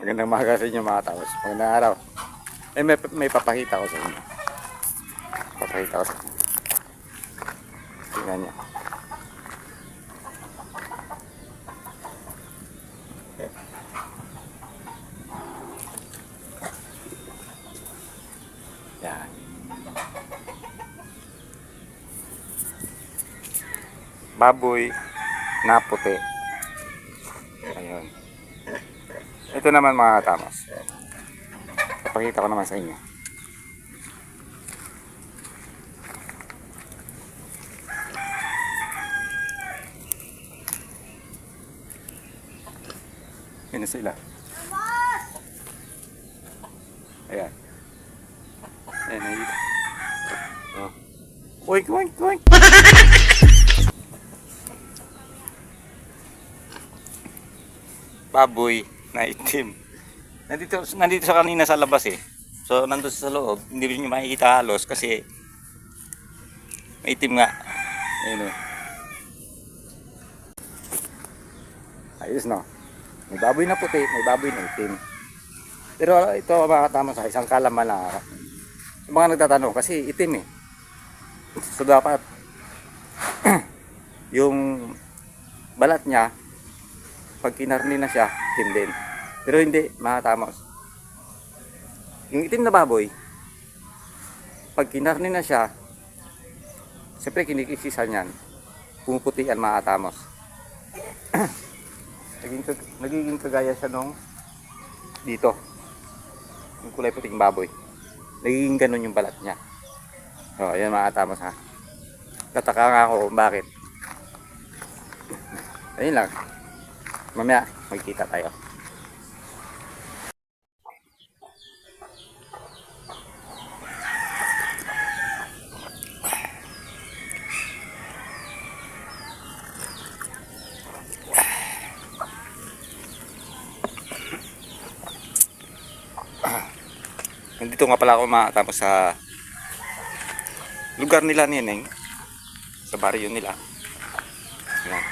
Magandang umaga sa inyo mga taos. Magandang araw. May papakita ko sa inyo. Papakita ko sa inyo. Tingnan nyo. Yan. Baboy na puti. Ayun. Ito naman mga tamos. Papakita ko naman sa inyo. Yan na sila. Ayan. Ayan na dito. Oh. Oink, oink, oink. Baboy na itim. Nandito sa kanina sa labas eh. So nandun sa loob, hindi rin nyo makikita halos kasi may itim nga. Ayun o. Ayos no. May baboy na puti, may baboy na itim. Pero ito mga tama sa isang kalaman na yung mga nagtatanong kasi itim eh. So dapat yung balat niya pag kinarni na siya, itim din. Pero hindi, mga tamos. Yung itim na baboy, pag kinarni na siya, siyempre kinikisisan yan. Pumuputi yan, mga tamos. Nagiging kagaya siya nung dito. Yung kulay puting baboy. Nagiging ganun yung balat niya. So, ayan mga tamos ha. Tataka nga ako kung bakit. Ayun lang. Mamaya, magkita tayo. Nandito nga pala ako matapos sa lugar nila ni Neneng, sa baryo nila. Ayan.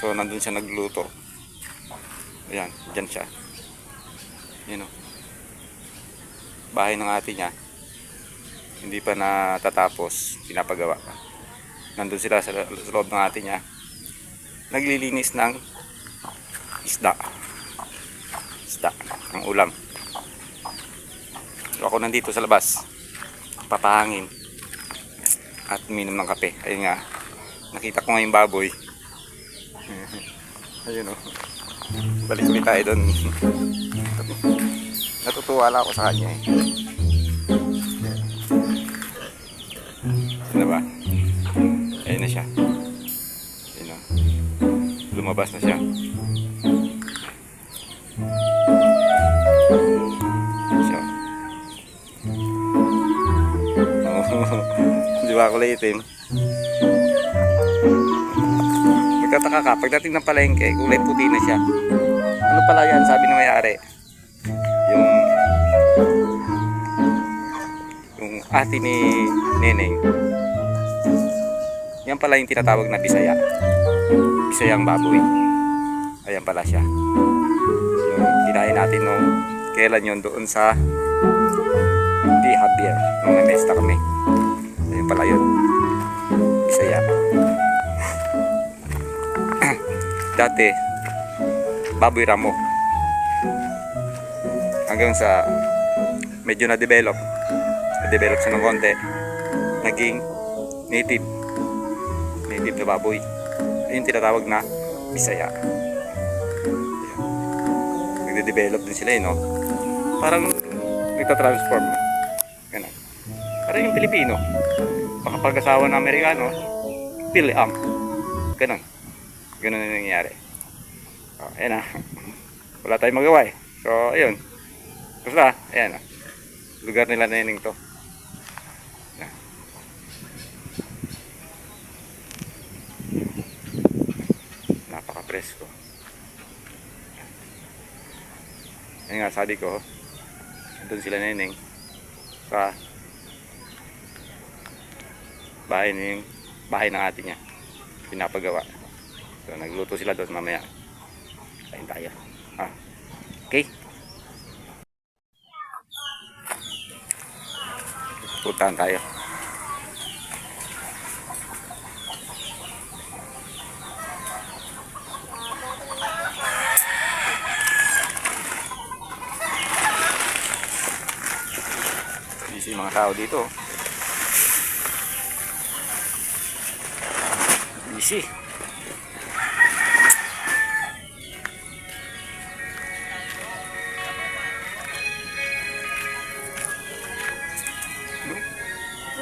So nandun siya nagluto. Ayan, dyan siya. Ayan o. Bahay ng ate niya. Hindi pa natatapos, pinapagawa. Nandun sila sa loob ng ate niya. Naglilinis ng isda. Isda, ng ulam. So ako nandito sa labas, papahangin at minom ng kape. Ayun nga, nakita ko nga yung baboy. Ayun o. Balik ulit tayo doon. Natutuwa lang ako sa kanya eh. Ano ba? Ayun na siya. Ayun o. Lumabas na siya. Di ba kulay itim? Magtataka ka, pagdating ng palengke, kulay puti na siya. Ano pala yan, sabi ng may-ari? Yung ate ni Neneng. Yan pala yung tinatawag na Bisaya. Bisayang baboy. Ayan pala siya. Yung kinain natin nung kailan yun doon sa Di Javier. Nung namesta kami. Ayan pala yun. Bisaya. Dati baboy ramo. Hanggang sa medyo na-develop siya ng konti. Naging native na baboy. Ayun tinatawag na Bisaya. Nagde-develop din sila no? Parang Ito-transform na. Ganun. Parang yung Pilipino. Makapag-asawa ng Amerikano, Pili-am. Ganun. Ganun na nangyayari. Oh, ayan na. Wala tayong magawa eh. So, ayun. Basta, ayan na. Lugar nila na yun to. Napaka-presko. Ayun nga, sabi ko, doon sila neneng sa bahay ng ate niya pinapagawa. So nagluto sila doon, mamaya kain tayo. Okay, puntahan tayo. Busy mga tao dito. Busy.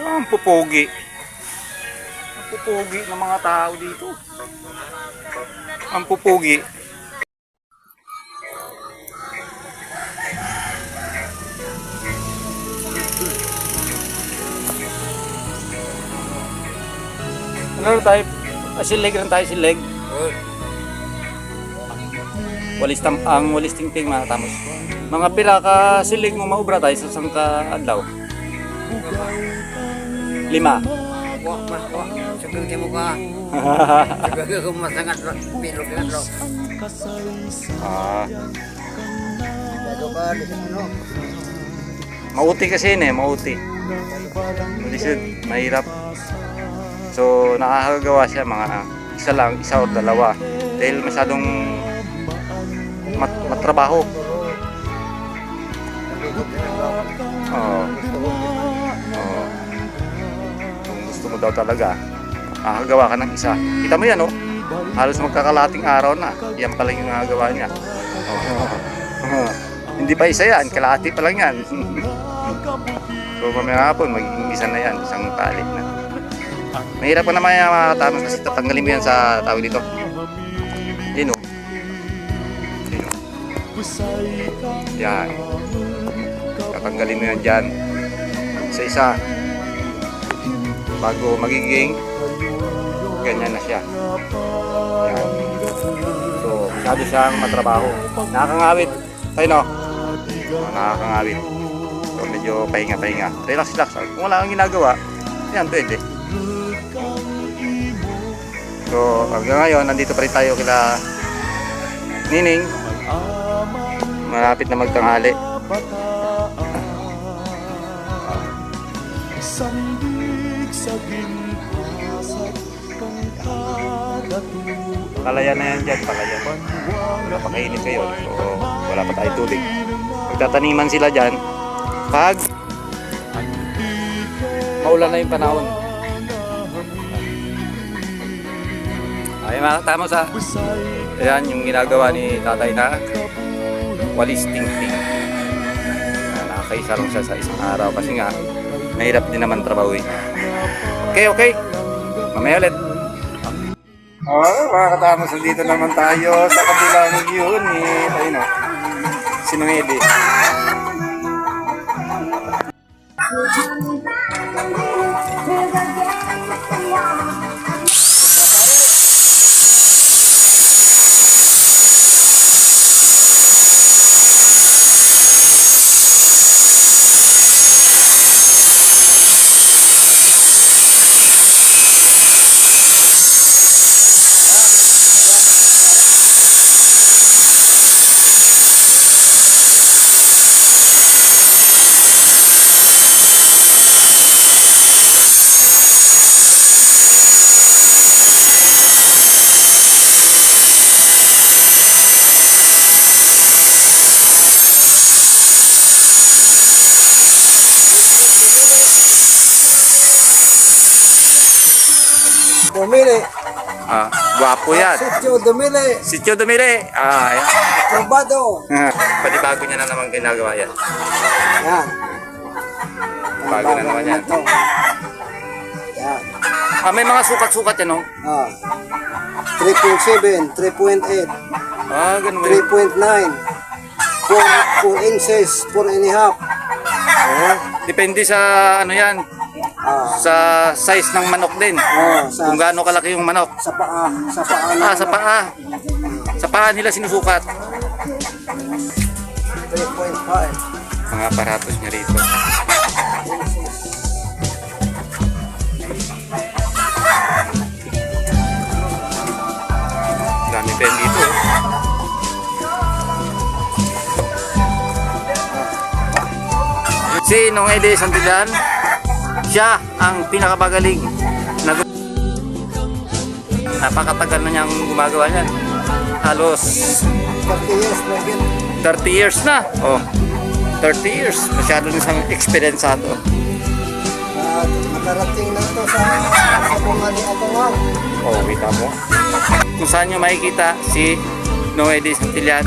Ang pupogi. Ang pupogi ng mga tao dito. Ang pupogi. Ano tayo? Sileg lang tayo, sileg. Walis tingting mga tamos. Mga pila ka sileg mo maubra tayo sa sangka adlaw. 5. Wah, seperti muka. Sebagai rumah sangat pilok kan lo. Mauti kasi yun eh, mauti. Lisod, mahirap. So, nakakagawa siya mga isa o dalawa. Dahil masyadong matrabaho. Oo. Kung gusto mo daw talaga, nakakagawa ka ng isa. Kita mo yan, oh. Halos magkakalating araw na. Yan pala yung nakagawa niya. Hindi pa isa yan, kalahati pa lang yan. So, mamaya hapon, magiging isa na yan, isang tali na. Mahirap pa naman yung mga tanong kasi tatanggalin mo yan sa tawag dito. Yun o. Yun o. Yan. Tatanggalin mo yan dyan. Isa-isa. Bago magiging ganyan na siya. Yan. So, masyado siyang matrabaho. Nakakangawit. Tayo no? Nakakangawit. So, medyo pahinga-pahinga. Relax. Kung wala kang ginagawa, yan, pwede. So hanggang ngayon nandito pa rin tayo kila Nining. Malapit na magtanghali. Palayan na yan dyan, palayan. Napakainit kayo. So wala pa tayo tubig. Magtataniman sila dyan pag maulan na yung panahon. Ay mga tama sa ayan yung ginagawa ni tatay na walis tingting. Nakakaisa lang siya sa isang araw kasi nga mahirap din naman trabaho eh. Okay. Mamaya ulit. Mga katamos, dito naman tayo sa kabilang unit. Ayun o. Sinungidi. Domile. Guwapo yan. Sitio Domile. Sitio Dumire. Ayan. Probado. Panibago niya na naman ginagawa yan. Yan. Bago na naman yan. Ito. Yan. May mga sukat-sukat yan, no? 3.7, 3.8, Ganun ba yun? 3.9, 4 inches, 4 and a half. Depende sa ano yan, Ah, sa size ng manok din. Kung gaano kalaki yung manok. sa paa, sa paa. Sa paa. Sa paa nila sinusukat. 3.5. Mga aparatos niya rito. Dami pa yan dito. Si Nong Ede Santillan, siya ang pinakamagaling na napakatagal na niyang gumagawa yan. Halos 30 years, Bragin. 30 years na. 30 years. Masyado na siyang eksperyensado. At nakarating na ito sa bunga ni Atungang. Kita mo. Kung saan nyo makikita si Nong Ede Santillan,